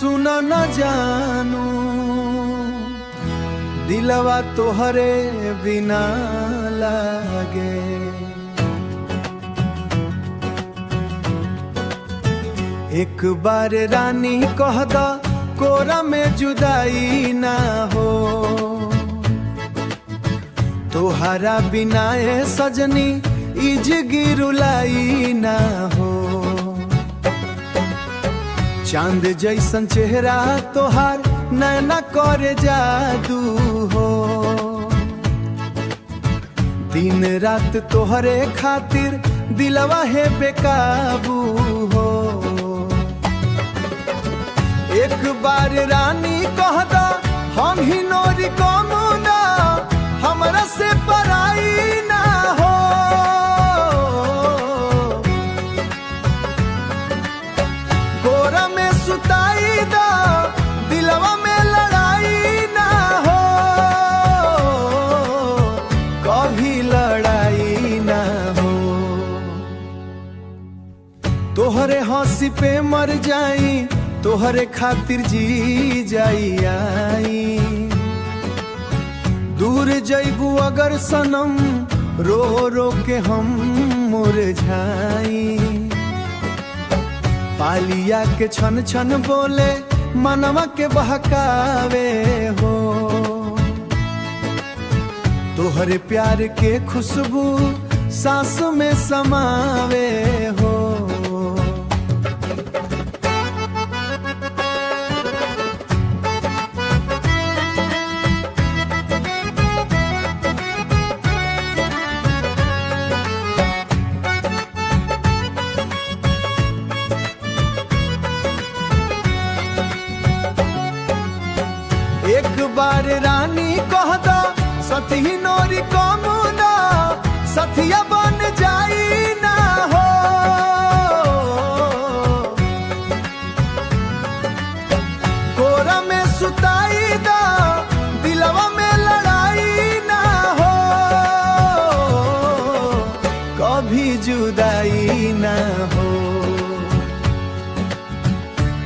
सुन न जानू दिलवा तोहरे बिना लागे। एक बार रानी कह द कोरा में जुदाई ना हो, तोहरा बिना ए सजनी इजगी रुलाई ना हो। चांद जैसन चेहरा तोहार नैना करे जादू हो, दिन रात तोहरे खातिर दिलवा है बेकाबू हो। एक बार रानी कह दा हम ही नोरी कौनो ना, हमरा से पराई ना हो। गोरा में सुताई दा दिलवा में लड़ाई ना हो, कभी लड़ाई ना हो। तोहरे हंसी पे मर जाई, तोहरे खातिर जी जाई आई। दूर जैबू अगर सनम रो रो के हम मुरझाई। पालिया के छन छन बोले मनवा के बहकावे हो, तोहरे प्यार के खुशबू सांस में समावे हो। एक बार रानी कह दा सती नोरी कमुना, सथिया बन जाई ना हो। कोरा में सुताई दा दिलवा में लड़ाई ना हो, कभी जुदाई ना हो,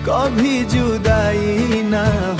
कभी जुदाई ना हो।